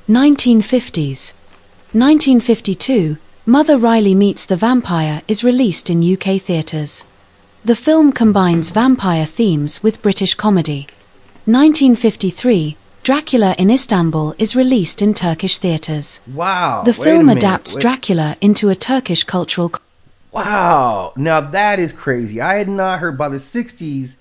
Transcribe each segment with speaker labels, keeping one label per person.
Speaker 1: 1950s. 1952, Mother Riley Meets the Vampire is released in UK theatres. The film combines vampire themes with British comedy. 1953, Dracula in Istanbul is released in Turkish theatres.
Speaker 2: Wow.
Speaker 1: The film adapts Dracula into a Turkish cultural.
Speaker 2: Wow. Now that is crazy. I had not heard by the 60s.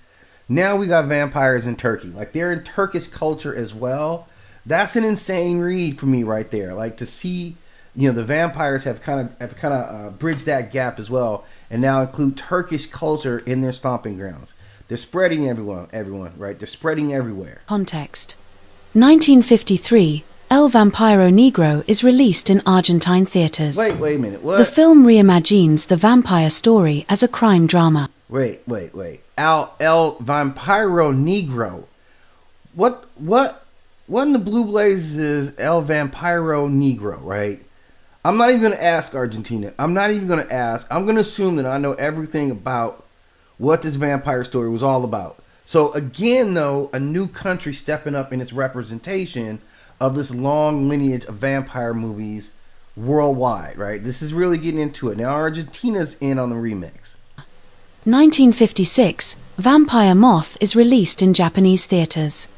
Speaker 2: Now we got vampires in Turkey. Like they're in Turkish culture as well. That's an insane read for me right there. Like to see, the vampires have kind of bridged that gap as well, and now include Turkish culture in their stomping grounds. They're spreading everyone, right? They're spreading everywhere.
Speaker 1: Context. 1953, El Vampiro Negro is released in Argentine theatres.
Speaker 2: Wait a minute. What?
Speaker 1: The film reimagines the vampire story as a crime drama.
Speaker 2: Wait. El Vampiro Negro. What in the blue blazes is El Vampiro Negro, right? I'm not even going to ask Argentina. I'm not even going to ask. I'm going to assume that I know everything about what this vampire story was all about. So again, though, a new country stepping up in its representation of this long lineage of vampire movies worldwide, right? This is really getting into it. Now Argentina's in on the remix.
Speaker 1: 1956, Vampire Moth is released in Japanese theatres.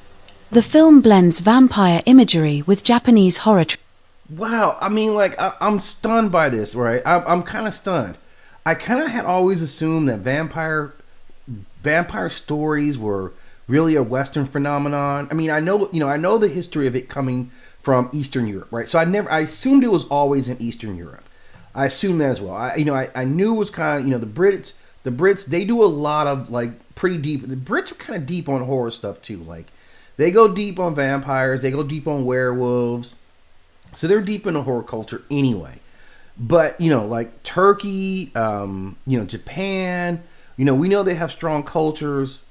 Speaker 1: The film blends vampire imagery with Japanese horror.
Speaker 2: Wow, I mean, like, I'm stunned by this, right? I'm kind of stunned. I kind of had always assumed that vampire stories were really a Western phenomenon. I mean, I know the history of it coming from Eastern Europe, right? So I assumed it was always in Eastern Europe. I assumed that as well. I knew it was kind of, the Brits, they do a lot of, like, pretty deep. The Brits are kind of deep on horror stuff too. Like, they go deep on vampires, they go deep on werewolves. So they're deep into horror culture anyway. But, like Turkey, Japan, we know they have strong cultures.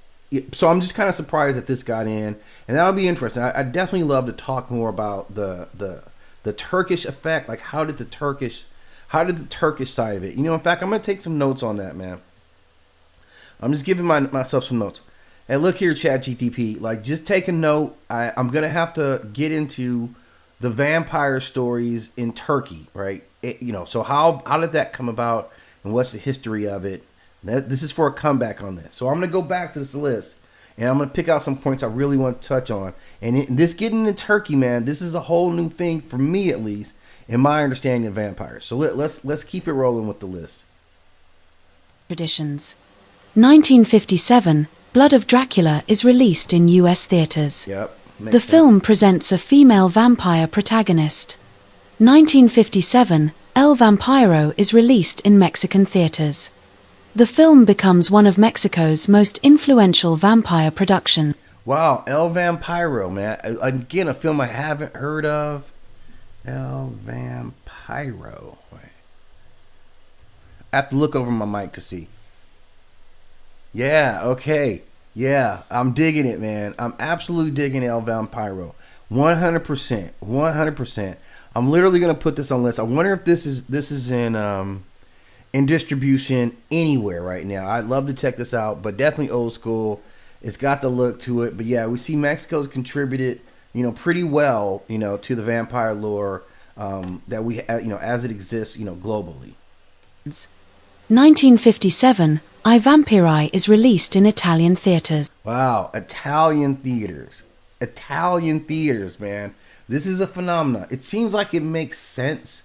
Speaker 2: So I'm just kind of surprised that this got in. And that'll be interesting. I definitely love to talk more about the Turkish effect. Like, how did the Turkish side of it? In fact, I'm going to take some notes on that, man. I'm just giving myself some notes. And look here, ChatGTP. Like, just take a note. I'm going to have to get into the vampire stories in Turkey, right? So how did that come about, and what's the history of it? This is for a comeback on this. So I'm going to go back to this list, and I'm going to pick out some points I really want to touch on. And this getting into Turkey, man, this is a whole new thing for me, at least, in my understanding of vampires. So let's keep it rolling with the list.
Speaker 1: Traditions. 1957, Blood of Dracula is released in US theatres.
Speaker 2: Yep.
Speaker 1: The film presents a female vampire protagonist. 1957, El Vampiro is released in Mexican theatres. The film becomes one of Mexico's most influential vampire productions.
Speaker 2: Wow, El Vampiro, man. Again, a film I haven't heard of. El Vampiro. Wait. I have to look over my mic to see. Yeah, okay. Yeah, I'm digging it, man. I'm absolutely digging El Vampiro. 100%. 100%. I'm literally going to put this on list. I wonder if this is in distribution anywhere right now. I'd love to check this out, but definitely old school. It's got the look to it. But yeah, we see Mexico's contributed, pretty well, to the vampire lore that we, as it exists, globally.
Speaker 1: 1957, I Vampiri is released in Italian theatres.
Speaker 2: Wow, Italian theaters, man. This is a phenomenon. It seems like it makes sense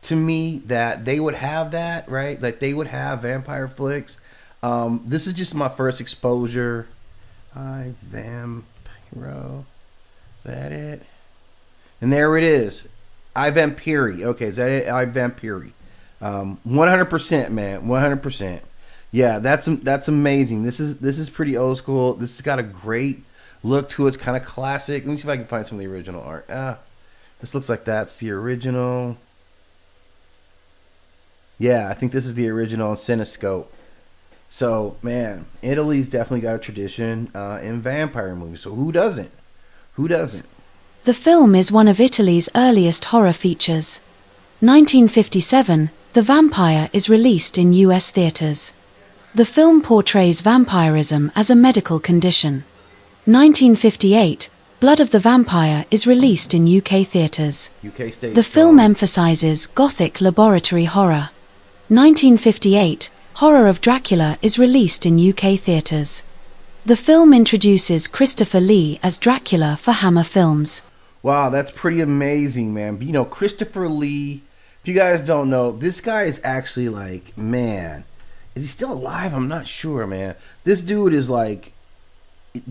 Speaker 2: to me that they would have that, right? Like they would have vampire flicks. This is just my first exposure. I Vampiro. Is that it? And there it is. I Vampiri. Okay, is that it? I Vampiri. 100%, man. 100%. Yeah, that's amazing. This is pretty old school. This has got a great look to it. It's kind of classic. Let me see if I can find some of the original art. This looks like that's the original. Yeah, I think this is the original Cinescope. So, man, Italy's definitely got a tradition in vampire movies. So who doesn't? Who doesn't?
Speaker 1: The film is one of Italy's earliest horror features. 1957, The Vampire is released in US theatres. The film portrays vampirism as a medical condition. 1958, Blood of the Vampire is released in UK theatres.
Speaker 2: UK stays
Speaker 1: The
Speaker 2: strong.
Speaker 1: film emphasises Gothic laboratory horror. 1958, Horror of Dracula is released in UK theatres. The film introduces Christopher Lee as Dracula for Hammer Films.
Speaker 2: Wow, that's pretty amazing, man. You know, Christopher Lee, if you guys don't know, this guy is actually like, man, is he still alive? I'm not sure, man. This dude is like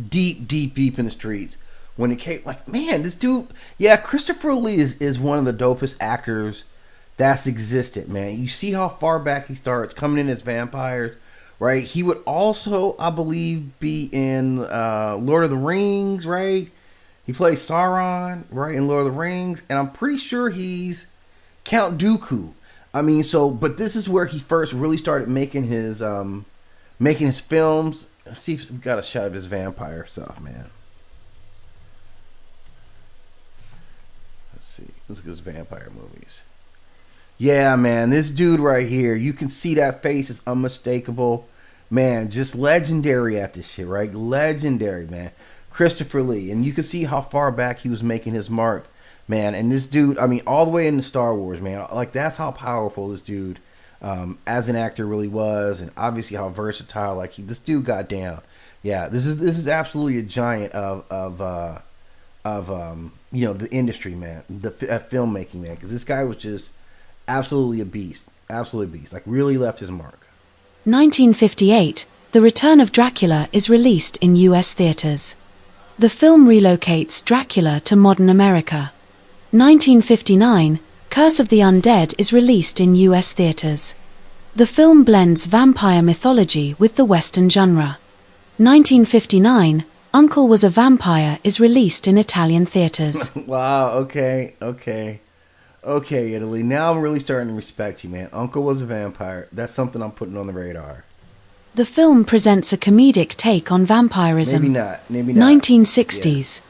Speaker 2: deep in the streets. When it came, like, man, this dude, yeah, Christopher Lee is one of the dopest actors that's existed, man. You see how far back he starts coming in as vampires, right? He would also, I believe, be in Lord of the Rings, right? He plays Sauron, right, in Lord of the Rings, and I'm pretty sure he's Count Dooku. I mean, so, but this is where he first really started making his films. Let's see if we got a shot of his vampire stuff, man. Let's see. Let's look at his vampire movies. Yeah, man, this dude right here, you can see that face is unmistakable. Man, just legendary at this shit, right? Legendary, man. Christopher Lee. And you can see how far back he was making his mark, man. And this dude, I mean, all the way into Star Wars, man. Like, that's how powerful this dude, as an actor, really was. And obviously how versatile, like, this dude got down. Yeah, this is absolutely a giant of you know, the industry, man. The filmmaking, man. Because this guy was just absolutely a beast. Absolutely a beast. Like, really left his mark.
Speaker 1: 1958, The Return of Dracula is released in US theatres. The film relocates Dracula to modern America. 1959, Curse of the Undead is released in US theatres. The film blends vampire mythology with the Western genre. 1959, Uncle Was a Vampire is released in Italian theatres.
Speaker 2: Wow, okay, Italy. Now I'm really starting to respect you, man. Uncle Was a Vampire. That's something I'm putting on the radar.
Speaker 1: The film presents a comedic take on vampirism.
Speaker 2: Maybe not.
Speaker 1: 1960s.
Speaker 2: Yeah.